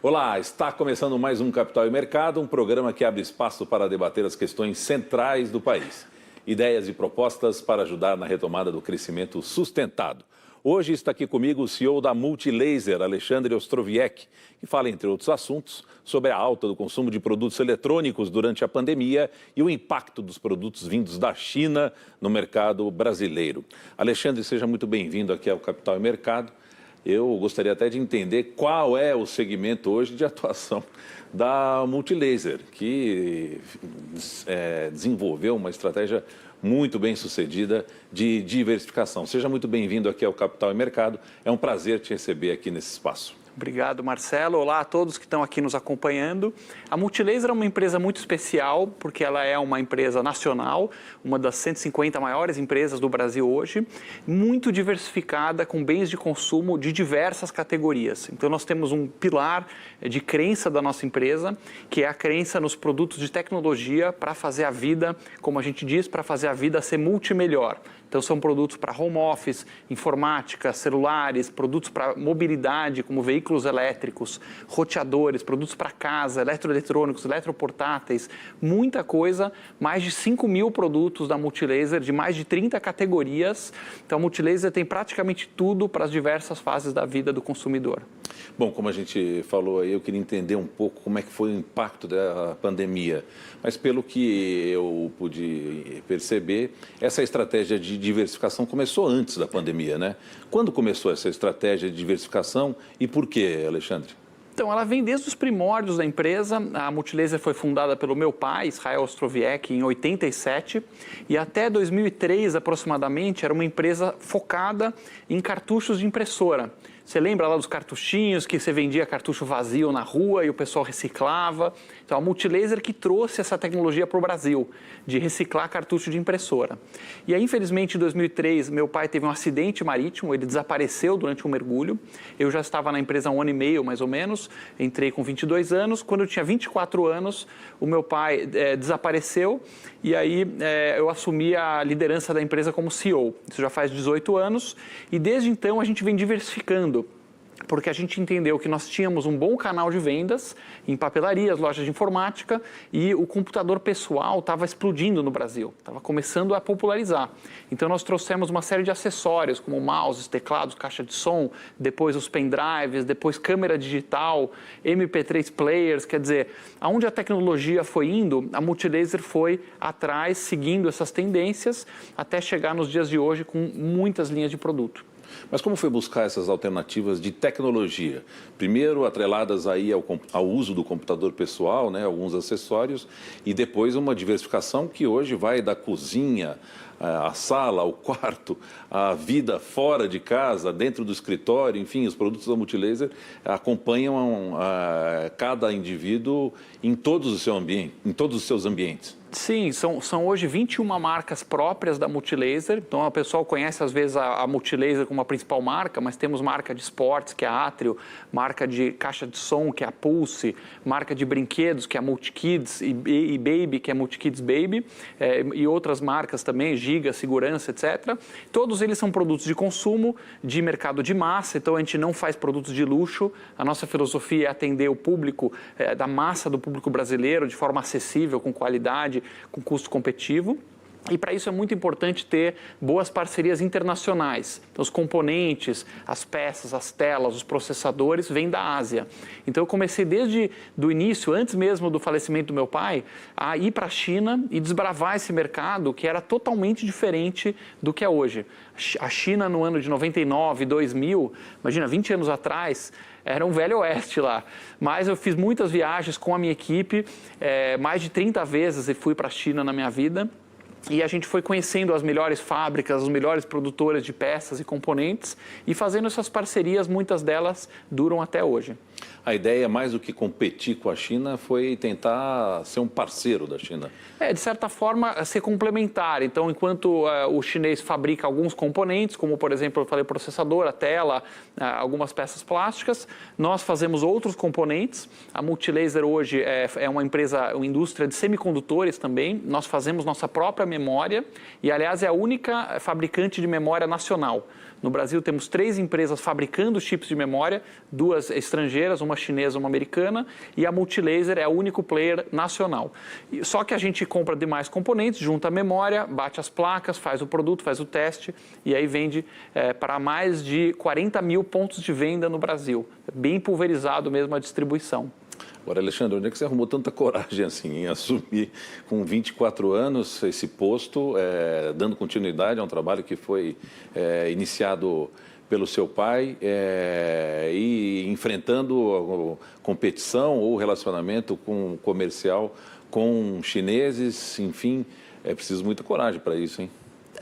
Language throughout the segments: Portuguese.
Olá, está começando mais um Capital e Mercado, um programa que abre espaço para debater as questões centrais do país. Ideias e propostas para ajudar na retomada do crescimento sustentado. Hoje está aqui comigo o CEO da Multilaser, Alexandre Ostrowiecki, que fala, entre outros assuntos, sobre a alta do consumo de produtos eletrônicos durante a pandemia e o impacto dos produtos vindos da China no mercado brasileiro. Alexandre, seja muito bem-vindo aqui ao Capital e Mercado. Eu gostaria até de entender qual é o segmento hoje de atuação da Multilaser, que desenvolveu uma estratégia muito bem sucedida de diversificação. Seja muito bem-vindo aqui ao Capital e Mercado. É um prazer te receber aqui nesse espaço. Obrigado, Marcelo. Olá a todos que estão aqui nos acompanhando. A Multilaser é uma empresa muito especial, porque ela é uma empresa nacional, uma das 150 maiores empresas do Brasil hoje, muito diversificada, com bens de consumo de diversas categorias. Então, nós temos um pilar de crença da nossa empresa, que é a crença nos produtos de tecnologia para fazer a vida, como a gente diz, para fazer a vida ser multimelhor. Então, são produtos para home office, informática, celulares, produtos para mobilidade, como veículos elétricos, roteadores, produtos para casa, eletroeletrônicos, eletroportáteis, muita coisa, mais de 5.000 produtos da Multilaser, de mais de 30 categorias. Então, a Multilaser tem praticamente tudo para as diversas fases da vida do consumidor. Bom, como a gente falou aí, eu queria entender um pouco como é que foi o impacto da pandemia. Mas pelo que eu pude perceber, essa estratégia de diversificação começou antes da pandemia, né? Quando começou essa estratégia de diversificação e por quê, Alexandre? Então, ela vem desde os primórdios da empresa. A Multilaser foi fundada pelo meu pai, Israel Ostrowiecki, em 87, e até 2003, aproximadamente, era uma empresa focada em cartuchos de impressora. Você lembra lá dos cartuchinhos que você vendia cartucho vazio na rua e o pessoal reciclava? Então, a Multilaser que trouxe essa tecnologia para o Brasil, de reciclar cartucho de impressora. E aí, infelizmente, em 2003, meu pai teve um acidente marítimo, ele desapareceu durante um mergulho. Eu já estava na empresa há um ano e meio, mais ou menos, entrei com 22 anos. Quando eu tinha 24 anos, o meu pai desapareceu e aí eu assumi a liderança da empresa como CEO. Isso já faz 18 anos e desde então a gente vem diversificando, porque a gente entendeu que nós tínhamos um bom canal de vendas em papelarias, lojas de informática e o computador pessoal estava explodindo no Brasil, estava começando a popularizar. Então nós trouxemos uma série de acessórios como mouses, teclados, caixa de som, depois os pendrives, depois câmera digital, MP3 players, quer dizer, aonde a tecnologia foi indo, a Multilaser foi atrás, seguindo essas tendências, até chegar nos dias de hoje com muitas linhas de produto. Mas como foi buscar essas alternativas de tecnologia? Primeiro, atreladas aí ao uso do computador pessoal, né, alguns acessórios, e depois uma diversificação que hoje vai da cozinha, a sala, ao quarto, a vida fora de casa, dentro do escritório, enfim, os produtos da Multilaser acompanham cada indivíduo em todos os seus ambientes. Sim, são hoje 21 marcas próprias da Multilaser. Então, o pessoal conhece, às vezes, a Multilaser como a principal marca, mas temos marca de esportes, que é a Atrio, marca de caixa de som, que é a Pulse, marca de brinquedos, que é a Multikids, e Baby, que é a Multikids Baby, e outras marcas também, Giga, Segurança, etc. Todos eles são produtos de consumo, de mercado de massa, então a gente não faz produtos de luxo. A nossa filosofia é atender o público, da massa do público brasileiro, de forma acessível, com qualidade, com custo competitivo. E para isso é muito importante ter boas parcerias internacionais. Então, os componentes, as peças, as telas, os processadores vêm da Ásia. Então, eu comecei desde o início, antes mesmo do falecimento do meu pai, a ir para a China e desbravar esse mercado que era totalmente diferente do que é hoje. A China, no ano de 99, 2000, imagina, 20 anos atrás, era um velho oeste lá. Mas eu fiz muitas viagens com a minha equipe, mais de 30 vezes eu fui para a China na minha vida. E a gente foi conhecendo as melhores fábricas, as melhores produtoras de peças e componentes e fazendo essas parcerias, muitas delas duram até hoje. A ideia, mais do que competir com a China, foi tentar ser um parceiro da China. De certa forma, ser complementar. Então, enquanto o chinês fabrica alguns componentes, como, por exemplo, eu falei, processador, a tela, algumas peças plásticas, nós fazemos outros componentes. A Multilaser hoje é uma empresa, uma indústria de semicondutores também. Nós fazemos nossa própria memória e, aliás, é a única fabricante de memória nacional. No Brasil temos 3 empresas fabricando chips de memória, 2 estrangeiras, uma chinesa e uma americana, e a Multilaser é o único player nacional. Só que a gente compra demais componentes, junta a memória, bate as placas, faz o produto, faz o teste e aí vende para mais de 40 mil pontos de venda no Brasil. Bem pulverizado mesmo a distribuição. Agora, Alexandre, onde é que você arrumou tanta coragem assim, em assumir com 24 anos esse posto, dando continuidade a um trabalho que foi iniciado pelo seu pai e enfrentando competição ou relacionamento comercial com chineses, enfim, é preciso muita coragem para isso, hein?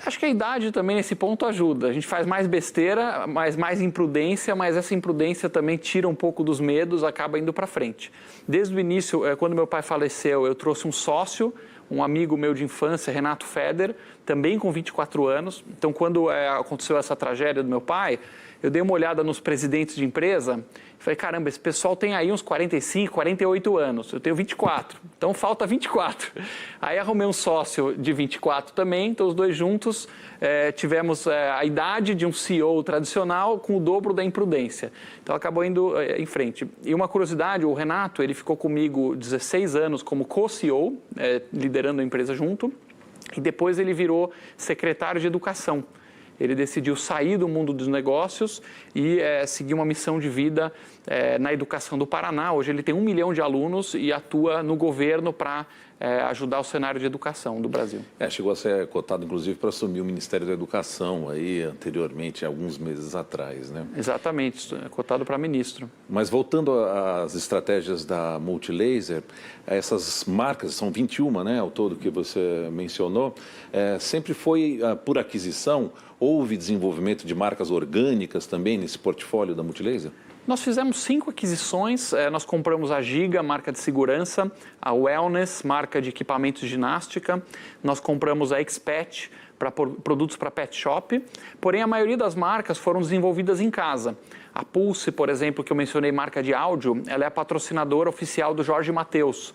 Acho que a idade também nesse ponto ajuda. A gente faz mais besteira, mais imprudência, mas essa imprudência também tira um pouco dos medos, acaba indo para frente. Desde o início, quando meu pai faleceu, eu trouxe um sócio, um amigo meu de infância, Renato Feder, também com 24 anos. Então, quando aconteceu essa tragédia do meu pai, eu dei uma olhada nos presidentes de empresa e falei, caramba, esse pessoal tem aí uns 45, 48 anos, eu tenho 24, então falta 24. Aí arrumei um sócio de 24 também, então os dois juntos tivemos a idade de um CEO tradicional com o dobro da imprudência. Então acabou indo em frente. E uma curiosidade, o Renato, ele ficou comigo 16 anos como co-CEO, liderando a empresa junto, e depois ele virou secretário de educação. Ele decidiu sair do mundo dos negócios e seguir uma missão de vida na educação do Paraná. Hoje ele tem 1 milhão de alunos e atua no governo para ajudar o cenário de educação do Brasil. Chegou a ser cotado, inclusive, para assumir o Ministério da Educação, aí anteriormente, alguns meses atrás, né? Exatamente, cotado para ministro. Mas voltando às estratégias da Multilaser, essas marcas, são 21, né, ao todo que você mencionou, sempre foi por aquisição? Houve desenvolvimento de marcas orgânicas também nesse portfólio da Multilaser? Nós fizemos 5 aquisições, nós compramos a Giga, marca de segurança, a Wellness, marca de equipamentos de ginástica, nós compramos a Expet, para produtos para pet shop, porém a maioria das marcas foram desenvolvidas em casa. A Pulse, por exemplo, que eu mencionei, marca de áudio, ela é a patrocinadora oficial do Jorge Mateus.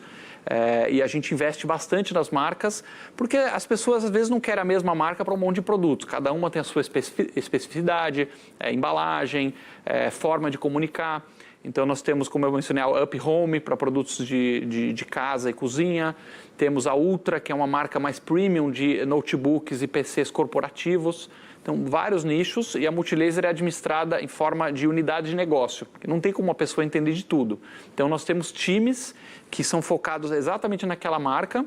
E a gente investe bastante nas marcas, porque as pessoas às vezes não querem a mesma marca para um monte de produtos. Cada uma tem a sua especificidade, embalagem, forma de comunicar. Então nós temos, como eu mencionei, a Up Home para produtos de casa e cozinha. Temos a Ultra, que é uma marca mais premium de notebooks e PCs corporativos. Então, vários nichos, e a Multilaser é administrada em forma de unidade de negócio, porque não tem como uma pessoa entender de tudo. Então, nós temos times que são focados exatamente naquela marca,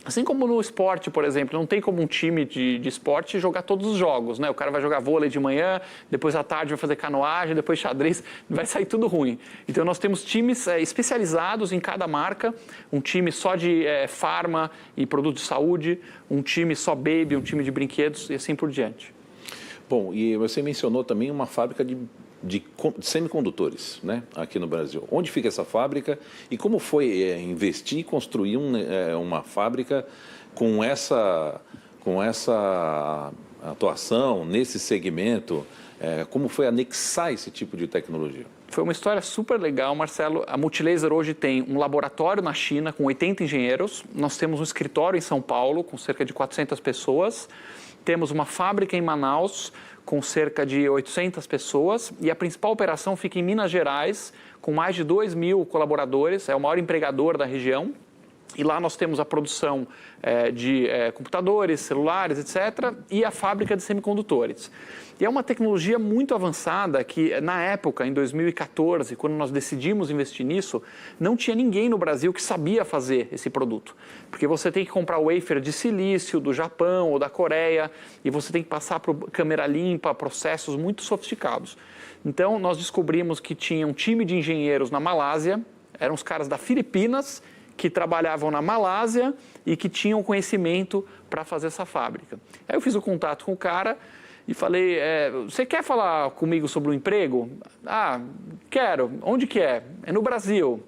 assim como no esporte, por exemplo, não tem como um time de esporte jogar todos os jogos, né? O cara vai jogar vôlei de manhã, depois à tarde vai fazer canoagem, depois xadrez, vai sair tudo ruim. Então, nós temos times especializados em cada marca, um time só de farma e produtos de saúde, um time só baby, um time de brinquedos e assim por diante. Bom, e você mencionou também uma fábrica de semicondutores, né, aqui no Brasil. Onde fica essa fábrica e como foi investir e construir uma fábrica com essa atuação nesse segmento? Como foi anexar esse tipo de tecnologia? Foi uma história super legal, Marcelo. A Multilaser hoje tem um laboratório na China com 80 engenheiros. Nós temos um escritório em São Paulo com cerca de 400 pessoas. Temos uma fábrica em Manaus com cerca de 800 pessoas e a principal operação fica em Minas Gerais com mais de 2.000 colaboradores, é o maior empregador da região. E lá nós temos a produção de computadores, celulares, etc. e a fábrica de semicondutores. E é uma tecnologia muito avançada que, na época, em 2014, quando nós decidimos investir nisso, não tinha ninguém no Brasil que sabia fazer esse produto. Porque você tem que comprar wafer de silício do Japão ou da Coreia e você tem que passar por câmera limpa, processos muito sofisticados. Então, nós descobrimos que tinha um time de engenheiros na Malásia, eram os caras da Filipinas, que trabalhavam na Malásia e que tinham conhecimento para fazer essa fábrica. Aí eu fiz o contato com o cara e falei, você quer falar comigo sobre o emprego? Ah, quero. Onde que é? É no Brasil.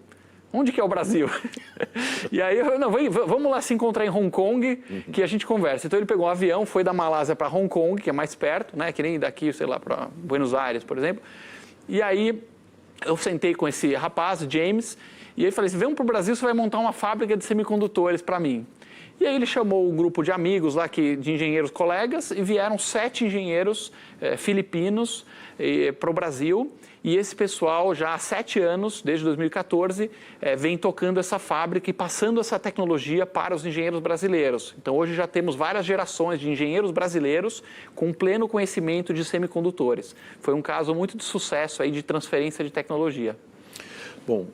Onde que é o Brasil? E aí, vamos lá se encontrar em Hong Kong, que a gente conversa. Então ele pegou um avião, foi da Malásia para Hong Kong, que é mais perto, né? Que nem daqui, sei lá, para Buenos Aires, por exemplo. E aí eu sentei com esse rapaz, James, e aí falei assim, vamos para o Brasil, você vai montar uma fábrica de semicondutores para mim. E aí ele chamou um grupo de amigos lá, de engenheiros colegas, e vieram 7 engenheiros filipinos para o Brasil. E esse pessoal, já há 7 anos, desde 2014, vem tocando essa fábrica e passando essa tecnologia para os engenheiros brasileiros. Então, hoje já temos várias gerações de engenheiros brasileiros com pleno conhecimento de semicondutores. Foi um caso muito de sucesso aí de transferência de tecnologia. Bom,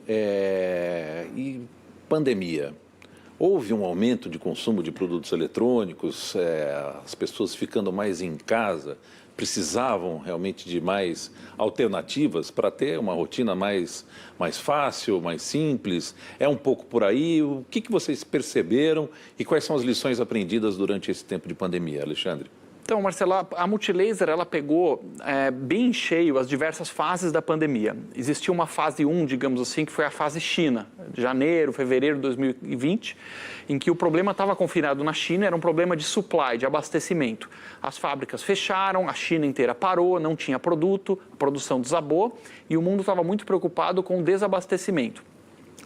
e pandemia? Houve um aumento de consumo de produtos eletrônicos, as pessoas ficando mais em casa, precisavam realmente de mais alternativas para ter uma rotina mais fácil, mais simples? É um pouco por aí? O que vocês perceberam e quais são as lições aprendidas durante esse tempo de pandemia, Alexandre? Então, Marcelo, a Multilaser ela pegou bem em cheio as diversas fases da pandemia. Existia uma fase 1, digamos assim, que foi a fase China, de janeiro, fevereiro de 2020, em que o problema estava confinado na China, era um problema de supply, de abastecimento. As fábricas fecharam, a China inteira parou, não tinha produto, a produção desabou e o mundo estava muito preocupado com o desabastecimento.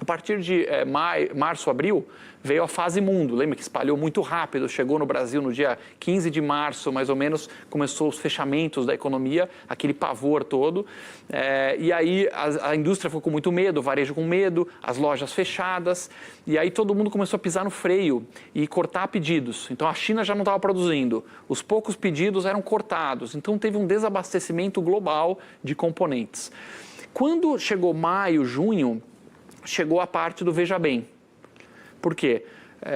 A partir de março, abril, veio a fase mundo. Lembra que espalhou muito rápido, chegou no Brasil no dia 15 de março, mais ou menos, começou os fechamentos da economia, aquele pavor todo. E aí a indústria ficou com muito medo, o varejo com medo, as lojas fechadas. E aí todo mundo começou a pisar no freio e cortar pedidos. Então a China já não estava produzindo, os poucos pedidos eram cortados. Então teve um desabastecimento global de componentes. Quando chegou maio, junho, chegou a parte do veja bem. Por quê?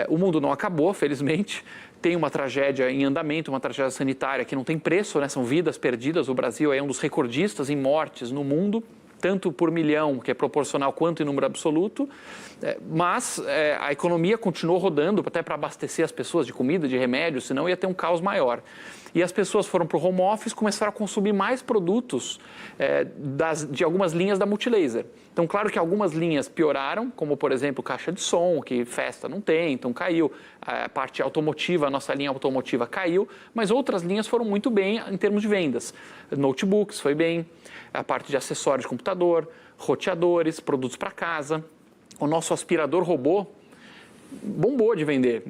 O mundo não acabou, felizmente. Tem uma tragédia em andamento, uma tragédia sanitária que não tem preço, né? São vidas perdidas. O Brasil é um dos recordistas em mortes no mundo, tanto por milhão, que é proporcional, quanto em número absoluto. Mas a economia continuou rodando até para abastecer as pessoas de comida, de remédio, senão ia ter um caos maior. E as pessoas foram para o home office, começaram a consumir mais produtos de algumas linhas da Multilaser. Então, claro que algumas linhas pioraram, como, por exemplo, caixa de som, que festa não tem, então caiu. A parte automotiva, a nossa linha automotiva caiu, mas outras linhas foram muito bem em termos de vendas. Notebooks foi bem, a parte de acessórios de computador, roteadores, produtos para casa. O nosso aspirador robô bombou de vender.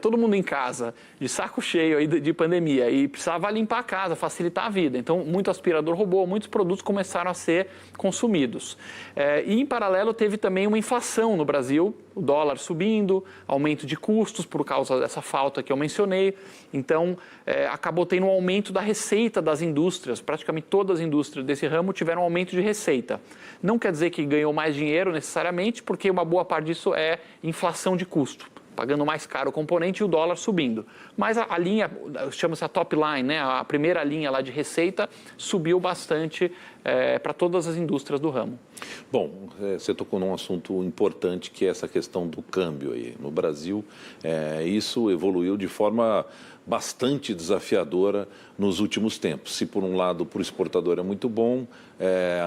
Todo mundo em casa, de saco cheio aí de pandemia, e precisava limpar a casa, facilitar a vida. Então, muito aspirador robô, muitos produtos começaram a ser consumidos. E, em paralelo, teve também uma inflação no Brasil, o dólar subindo, aumento de custos por causa dessa falta que eu mencionei. Então, acabou tendo um aumento da receita das indústrias. Praticamente todas as indústrias desse ramo tiveram um aumento de receita. Não quer dizer que ganhou mais dinheiro necessariamente, porque uma boa parte disso é inflação de custo, pagando mais caro o componente e o dólar subindo. Mas a linha, chama-se a top line, né? A primeira linha lá de receita subiu bastante para todas as indústrias do ramo. Bom, você tocou num assunto importante que é essa questão do câmbio aí. No Brasil, isso evoluiu de forma bastante desafiadora nos últimos tempos. Se por um lado para o exportador é muito bom,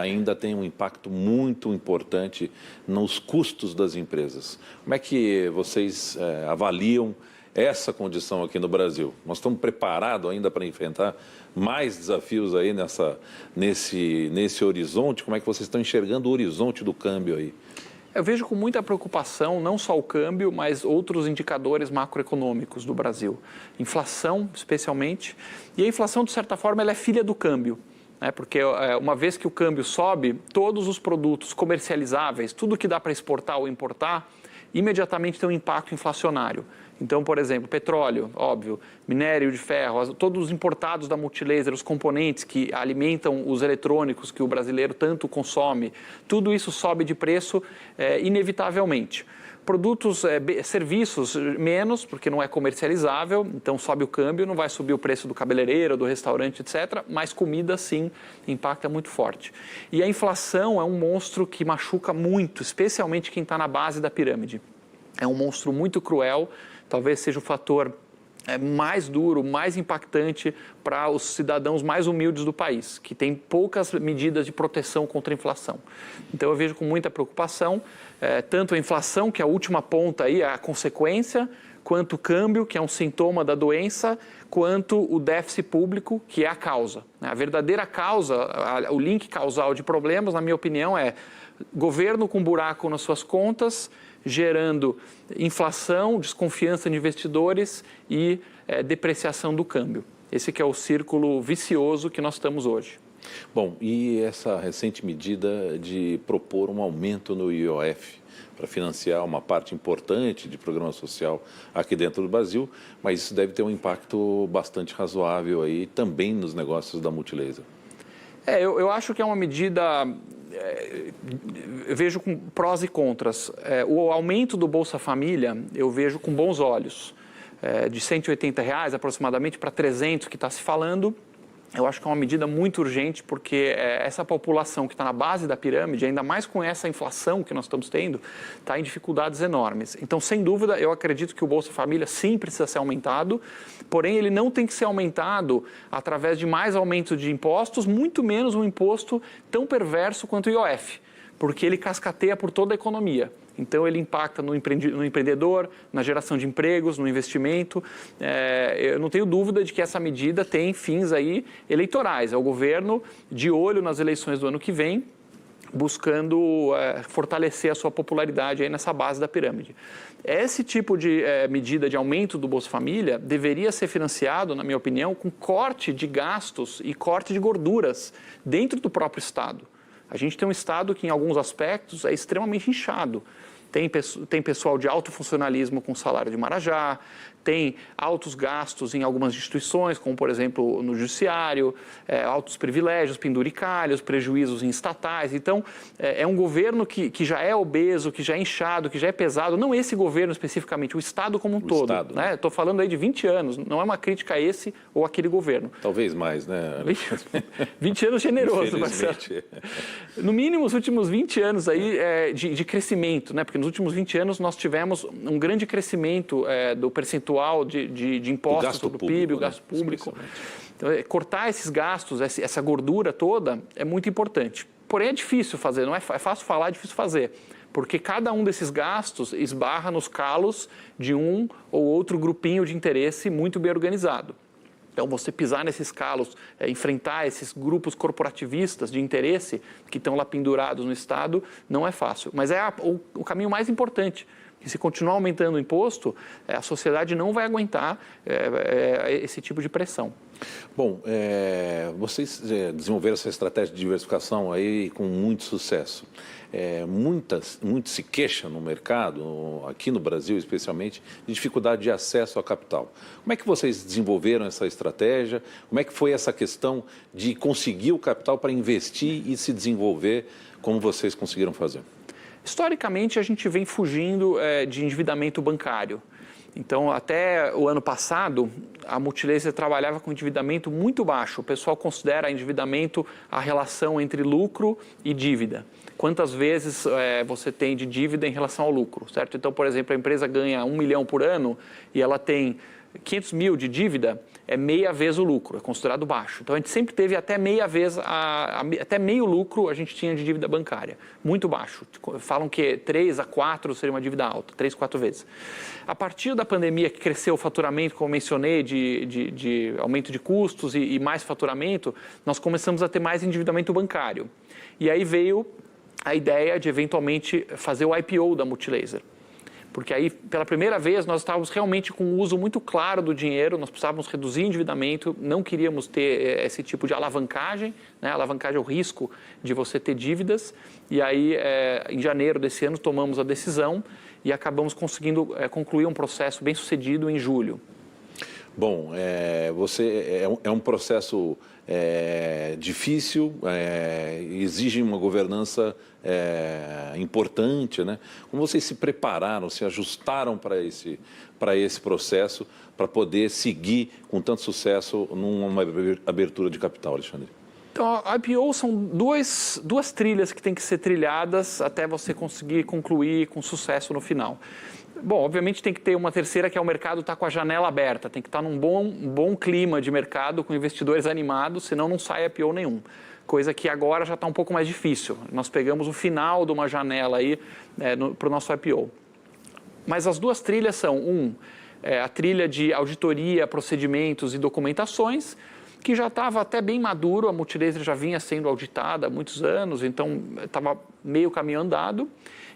ainda tem um impacto muito importante nos custos das empresas. Como é que vocês avaliam essa condição aqui no Brasil? Nós estamos preparados ainda para enfrentar mais desafios aí nesse horizonte? Como é que vocês estão enxergando o horizonte do câmbio aí? Eu vejo com muita preocupação não só o câmbio, mas outros indicadores macroeconômicos do Brasil. Inflação, especialmente. E a inflação, de certa forma, ela é filha do câmbio. Porque uma vez que o câmbio sobe, todos os produtos comercializáveis, tudo que dá para exportar ou importar, imediatamente tem um impacto inflacionário. Então, por exemplo, petróleo, óbvio, minério de ferro, todos os importados da Multilaser, os componentes que alimentam os eletrônicos que o brasileiro tanto consome, tudo isso sobe de preço inevitavelmente. Produtos, serviços menos, porque não é comercializável, então sobe o câmbio, não vai subir o preço do cabeleireiro, do restaurante, etc., mas comida sim impacta muito forte. E a inflação é um monstro que machuca muito, especialmente quem está na base da pirâmide. É um monstro muito cruel, talvez seja o fator mais duro, mais impactante para os cidadãos mais humildes do país, que tem poucas medidas de proteção contra a inflação. Então eu vejo com muita preocupação, tanto a inflação, que é a última ponta aí, a consequência, quanto o câmbio, que é um sintoma da doença, quanto o déficit público, que é a causa. A verdadeira causa, o link causal de problemas, na minha opinião, é governo com buraco nas suas contas, gerando inflação, desconfiança de investidores e depreciação do câmbio. Esse que é o círculo vicioso que nós estamos hoje. Bom, e essa recente medida de propor um aumento no IOF para financiar uma parte importante de programa social aqui dentro do Brasil, mas isso deve ter um impacto bastante razoável aí também nos negócios da Multilaser. Eu acho que é uma medida, eu vejo com prós e contras. O aumento do Bolsa Família eu vejo com bons olhos. De R$180 aproximadamente para 300 que está se falando, eu acho que é uma medida muito urgente, porque essa população que está na base da pirâmide, ainda mais com essa inflação que nós estamos tendo, está em dificuldades enormes. Então, sem dúvida, eu acredito que o Bolsa Família sim precisa ser aumentado, porém ele não tem que ser aumentado através de mais aumento de impostos, muito menos um imposto tão perverso quanto o IOF, porque ele cascateia por toda a economia. Então, ele impacta no empreendedor, na geração de empregos, no investimento. Eu não tenho dúvida de que essa medida tem fins aí eleitorais. É o governo de olho nas eleições do ano que vem, buscando fortalecer a sua popularidade aí nessa base da pirâmide. Esse tipo de medida de aumento do Bolsa Família deveria ser financiado, na minha opinião, com corte de gastos e corte de gorduras dentro do próprio Estado. A gente tem um Estado que, em alguns aspectos, é extremamente inchado. Tem pessoal de alto funcionalismo com salário de Marajá, tem altos gastos em algumas instituições, como, por exemplo, no judiciário, altos privilégios, penduricalhos, prejuízos em estatais. Então, é um governo que já é obeso, que já é inchado, que já é pesado. Não esse governo especificamente, o Estado como um todo. Estou falando aí de 20 anos, não é uma crítica a esse ou aquele governo. Talvez mais, né? 20 anos generoso, Marcelo. No mínimo, os últimos 20 anos aí de crescimento, né? Porque nos últimos 20 anos nós tivemos um grande crescimento do percentual de impostos sobre o PIB, o gasto público. Então, cortar esses gastos, essa gordura toda, é muito importante. Porém, é difícil fazer, não é fácil falar, é difícil fazer. Porque cada um desses gastos esbarra nos calos de um ou outro grupinho de interesse muito bem organizado. Então, você pisar nesses calos, enfrentar esses grupos corporativistas de interesse que estão lá pendurados no Estado, não é fácil. Mas é o caminho mais importante. E se continuar aumentando o imposto, a sociedade não vai aguentar esse tipo de pressão. Bom, vocês desenvolveram essa estratégia de diversificação aí com muito sucesso. Muito se queixa no mercado, aqui no Brasil especialmente, de dificuldade de acesso ao capital. Como é que vocês desenvolveram essa estratégia? Como é que foi essa questão de conseguir o capital para investir e se desenvolver como vocês conseguiram fazer? Historicamente, a gente vem fugindo de endividamento bancário. Então, até o ano passado, a Multilaser trabalhava com endividamento muito baixo. O pessoal considera endividamento a relação entre lucro e dívida. Quantas vezes você tem de dívida em relação ao lucro, certo? Então, por exemplo, a empresa ganha 1 milhão por ano e ela tem 500 mil de dívida, é meia vez o lucro, é considerado baixo. Então, a gente sempre teve até meia vez, até meio lucro a gente tinha de dívida bancária, muito baixo. Falam que 3 a 4 seria uma dívida alta, 3, 4 vezes. A partir da pandemia que cresceu o faturamento, como eu mencionei, de aumento de custos e mais faturamento, nós começamos a ter mais endividamento bancário. E aí veio a ideia de, eventualmente, fazer o IPO da Multilaser. Porque aí, pela primeira vez, nós estávamos realmente com um uso muito claro do dinheiro, nós precisávamos reduzir o endividamento, não queríamos ter esse tipo de alavancagem, né? Alavancagem é o risco de você ter dívidas. E aí, em janeiro desse ano, tomamos a decisão e acabamos conseguindo concluir um processo bem sucedido em julho. Bom, é um processo difícil, exige uma governança importante, né? Como vocês se prepararam, se ajustaram para esse processo, para poder seguir com tanto sucesso numa abertura de capital, Alexandre? Então, a IPO são duas trilhas que têm que ser trilhadas até você conseguir concluir com sucesso no final. Bom, obviamente tem que ter uma terceira, que é o mercado estar com a janela aberta, tem que estar num bom clima de mercado, com investidores animados, senão não sai IPO nenhum. Coisa que agora já está um pouco mais difícil. Nós pegamos o final de uma janela aí para o nosso IPO. Mas as duas trilhas são, a trilha de auditoria, procedimentos e documentações, que já estava até bem maduro, a Multilaser já vinha sendo auditada há muitos anos, então estava meio caminho andado.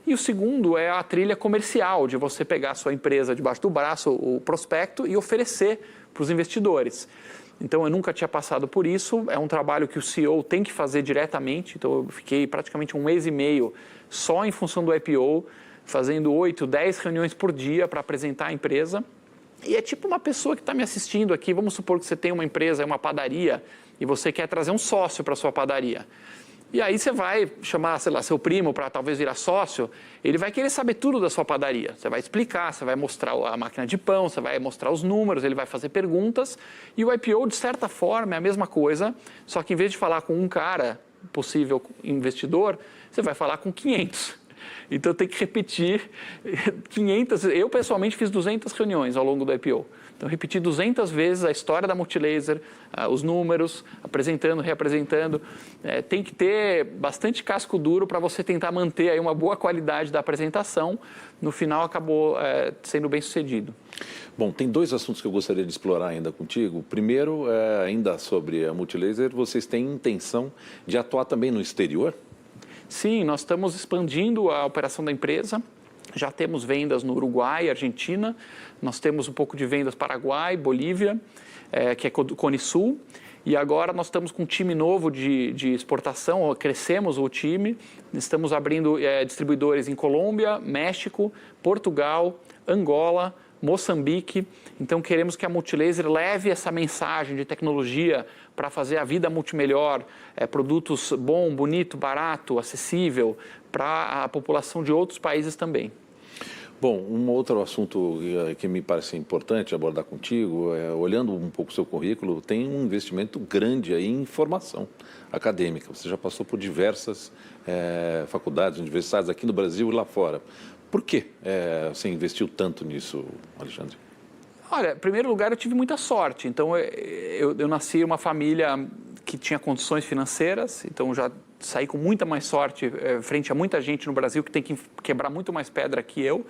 E o segundo é a trilha comercial, de você pegar a sua empresa debaixo do braço, o prospecto, e oferecer para os investidores. Então, eu nunca tinha passado por isso, é um trabalho que o CEO tem que fazer diretamente, então eu fiquei praticamente 1 mês e meio só em função do IPO, fazendo 8, 10 reuniões por dia para apresentar a empresa. E é tipo uma pessoa que está me assistindo aqui, vamos supor que você tem uma empresa, uma padaria, e você quer trazer um sócio para a sua padaria. E aí você vai chamar, sei lá, seu primo para talvez virar sócio, ele vai querer saber tudo da sua padaria. Você vai explicar, você vai mostrar a máquina de pão, você vai mostrar os números, ele vai fazer perguntas. E o IPO, de certa forma, é a mesma coisa, só que em vez de falar com um cara, possível investidor, você vai falar com 500. Então, tem que repetir 500... Eu, pessoalmente, fiz 200 reuniões ao longo do IPO. Então, repeti 200 vezes a história da Multilaser, os números, apresentando, reapresentando. Tem que ter bastante casco duro para você tentar manter aí uma boa qualidade da apresentação. No final, acabou sendo bem sucedido. Bom, tem 2 assuntos que eu gostaria de explorar ainda contigo. Primeiro, ainda sobre a Multilaser, vocês têm intenção de atuar também no exterior? Sim, nós estamos expandindo a operação da empresa. Já temos vendas no Uruguai, Argentina. Nós temos um pouco de vendas Paraguai, Bolívia, que é Cone Sul. E agora nós estamos com um time novo de exportação, crescemos o time. Estamos abrindo distribuidores em Colômbia, México, Portugal, Angola, Moçambique. Então, queremos que a Multilaser leve essa mensagem de tecnologia para fazer a vida multimelhor, produtos bom, bonito, barato, acessível para a população de outros países também. Bom, um outro assunto que me parece importante abordar contigo, olhando um pouco o seu currículo, tem um investimento grande aí em formação acadêmica. Você já passou por diversas faculdades, universidades aqui no Brasil e lá fora. Por que você investiu tanto nisso, Alexandre? Olha, em primeiro lugar, eu tive muita sorte. Então, eu nasci em uma família que tinha condições financeiras, então já saí com muita mais sorte frente a muita gente no Brasil que tem que quebrar muito mais pedra que eu.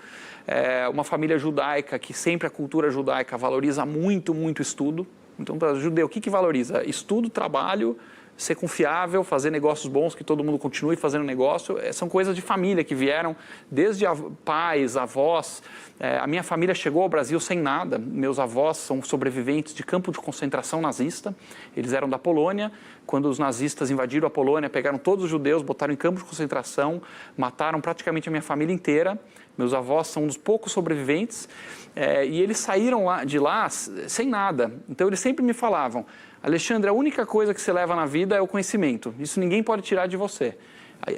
Uma família judaica que sempre a cultura judaica valoriza muito, muito estudo. Então, para o judeu, o que valoriza? Estudo, trabalho, ser confiável, fazer negócios bons, que todo mundo continue fazendo negócio. São coisas de família que vieram desde pais, avós. A minha família chegou ao Brasil sem nada. Meus avós são sobreviventes de campo de concentração nazista. Eles eram da Polônia. Quando os nazistas invadiram a Polônia, pegaram todos os judeus, botaram em campo de concentração, mataram praticamente a minha família inteira. Meus avós são um dos poucos sobreviventes. E eles saíram de lá sem nada. Então, eles sempre me falavam: Alexandre, a única coisa que você leva na vida é o conhecimento. Isso ninguém pode tirar de você.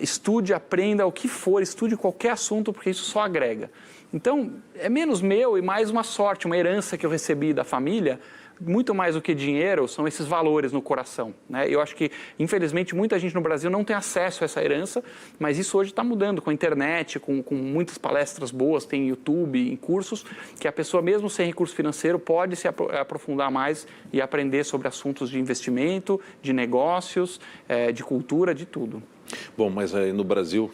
Estude, aprenda o que for, estude qualquer assunto, porque isso só agrega. Então, é menos meu e mais uma sorte, uma herança que eu recebi da família. Muito mais do que dinheiro, são esses valores no coração, né? Eu acho que, infelizmente, muita gente no Brasil não tem acesso a essa herança, mas isso hoje está mudando com a internet, com muitas palestras boas, tem YouTube, em cursos, que a pessoa, mesmo sem recurso financeiro, pode se aprofundar mais e aprender sobre assuntos de investimento, de negócios, de cultura, de tudo. Bom, mas no Brasil,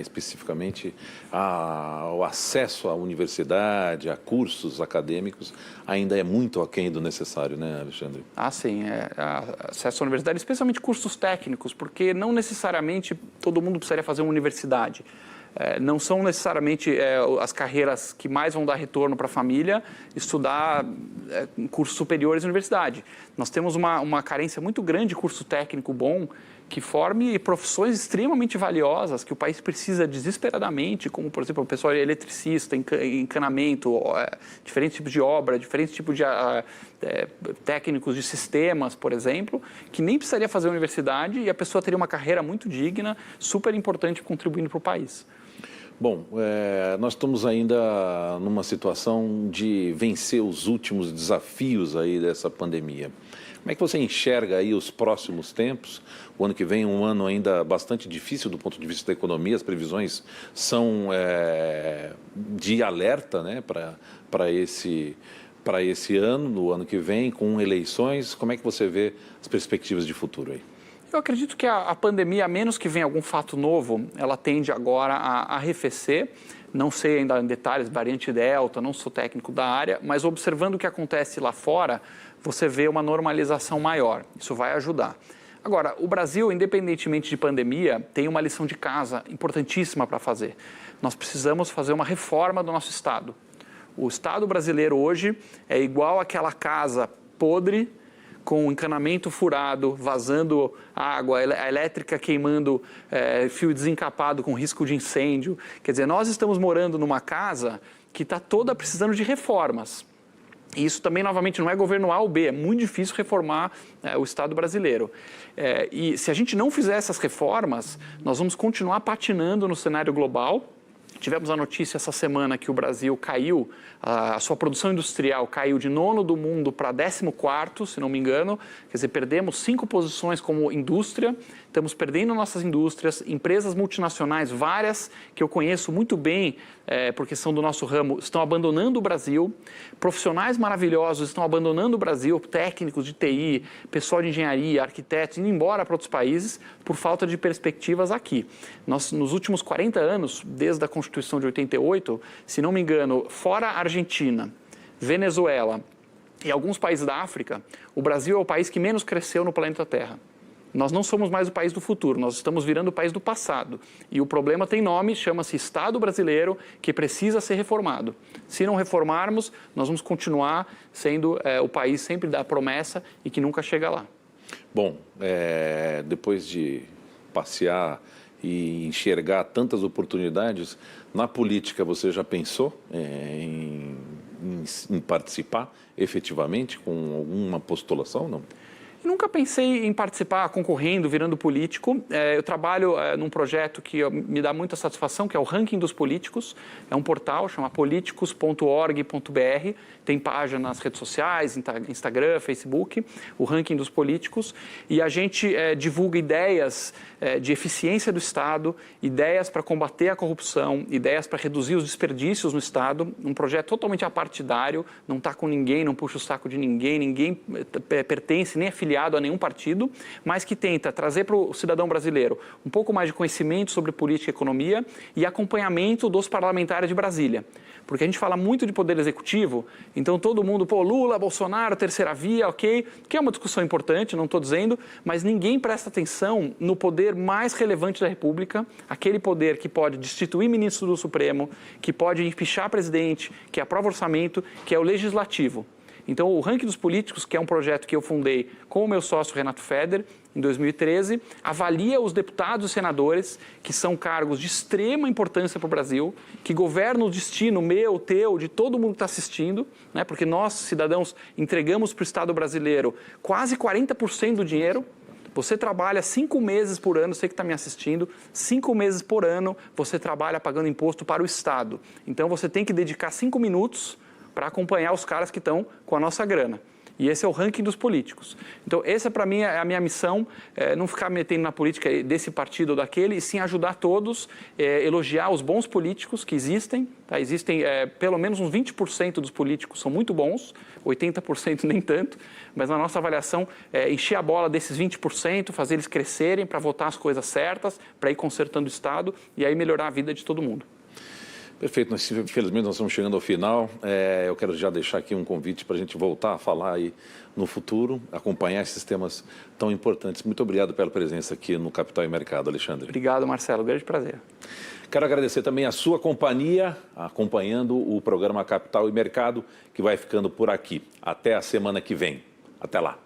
especificamente, o acesso à universidade, a cursos acadêmicos, ainda é muito aquém do necessário, né, Alexandre? Ah, sim. Acesso à universidade, especialmente cursos técnicos, porque não necessariamente todo mundo precisaria fazer uma universidade. Não são necessariamente as carreiras que mais vão dar retorno para a família estudar em cursos superiores à universidade. Nós temos uma carência muito grande de curso técnico bom, que forme profissões extremamente valiosas que o país precisa desesperadamente, como, por exemplo, o pessoal eletricista, encanamento, diferentes tipos de obra, diferentes tipos de técnicos de sistemas, por exemplo, que nem precisaria fazer universidade e a pessoa teria uma carreira muito digna, super importante, contribuindo para o país. Bom, nós estamos ainda numa situação de vencer os últimos desafios aí dessa pandemia. Como é que você enxerga aí os próximos tempos? O ano que vem é um ano ainda bastante difícil do ponto de vista da economia, as previsões são de alerta, né, para esse ano, no ano que vem, com eleições. Como é que você vê as perspectivas de futuro aí? Eu acredito que a pandemia, a menos que venha algum fato novo, ela tende agora a arrefecer. Não sei ainda em detalhes, variante Delta, não sou técnico da área, mas observando o que acontece lá fora, você vê uma normalização maior. Isso vai ajudar. Agora, o Brasil, independentemente de pandemia, tem uma lição de casa importantíssima para fazer. Nós precisamos fazer uma reforma do nosso Estado. O Estado brasileiro hoje é igual àquela casa podre, com encanamento furado, vazando água, a elétrica queimando fio desencapado com risco de incêndio. Quer dizer, nós estamos morando numa casa que está toda precisando de reformas. E isso também, novamente, não é governo A ou B, é muito difícil reformar o Estado brasileiro. E se a gente não fizer essas reformas, nós vamos continuar patinando no cenário global. Tivemos a notícia essa semana que o Brasil caiu, a sua produção industrial caiu de 9º do mundo para 14º, se não me engano. Quer dizer, perdemos 5 posições como indústria, estamos perdendo nossas indústrias, empresas multinacionais, várias que eu conheço muito bem, porque são do nosso ramo, estão abandonando o Brasil. Profissionais maravilhosos estão abandonando o Brasil, técnicos de TI, pessoal de engenharia, arquitetos, indo embora para outros países por falta de perspectivas aqui. Nós, nos últimos 40 anos, desde a Constituição de 88, se não me engano, fora a Argentina, Venezuela e alguns países da África, o Brasil é o país que menos cresceu no planeta Terra. Nós não somos mais o país do futuro, nós estamos virando o país do passado. E o problema tem nome, chama-se Estado brasileiro, que precisa ser reformado. Se não reformarmos, nós vamos continuar sendo o país sempre da promessa e que nunca chega lá. Bom, depois de passear e enxergar tantas oportunidades, na política você já pensou em participar efetivamente com alguma postulação, não? Nunca pensei em participar concorrendo, virando político. Eu trabalho num projeto que me dá muita satisfação, que é o Ranking dos Políticos. É um portal, chama politicos.org.br. Tem página nas redes sociais, Instagram, Facebook, o Ranking dos Políticos. E a gente divulga ideias de eficiência do Estado, ideias para combater a corrupção, ideias para reduzir os desperdícios no Estado. Um projeto totalmente apartidário, não está com ninguém, não puxa o saco de ninguém, ninguém pertence nem é filiado a nenhum partido, mas que tenta trazer para o cidadão brasileiro um pouco mais de conhecimento sobre política e economia e acompanhamento dos parlamentares de Brasília. Porque a gente fala muito de poder executivo, então todo mundo, Lula, Bolsonaro, terceira via, ok, que é uma discussão importante, não estou dizendo, mas ninguém presta atenção no poder mais relevante da República, aquele poder que pode destituir ministro do Supremo, que pode empichar presidente, que aprova orçamento, que é o legislativo. Então, o Ranking dos Políticos, que é um projeto que eu fundei com o meu sócio Renato Feder, em 2013, avalia os deputados e senadores, que são cargos de extrema importância para o Brasil, que governam o destino meu, teu, de todo mundo que está assistindo, né? Porque nós, cidadãos, entregamos para o Estado brasileiro quase 40% do dinheiro. Você trabalha 5 meses por ano, você que está me assistindo, 5 meses por ano você trabalha pagando imposto para o Estado. Então, você tem que dedicar 5 minutos para acompanhar os caras que estão com a nossa grana. E esse é o ranking dos políticos. Então, essa para mim é a minha missão, não ficar me metendo na política desse partido ou daquele, e sim ajudar todos, elogiar os bons políticos que existem. Tá? Existem pelo menos uns 20% dos políticos são muito bons, 80% nem tanto, mas na nossa avaliação, encher a bola desses 20%, fazer eles crescerem para votar as coisas certas, para ir consertando o Estado e aí melhorar a vida de todo mundo. Perfeito, infelizmente nós estamos chegando ao final. Eu quero já deixar aqui um convite para a gente voltar a falar aí no futuro, acompanhar esses temas tão importantes. Muito obrigado pela presença aqui no Capital e Mercado, Alexandre. Obrigado, Marcelo. Grande prazer. Quero agradecer também a sua companhia, acompanhando o programa Capital e Mercado, que vai ficando por aqui. Até a semana que vem. Até lá.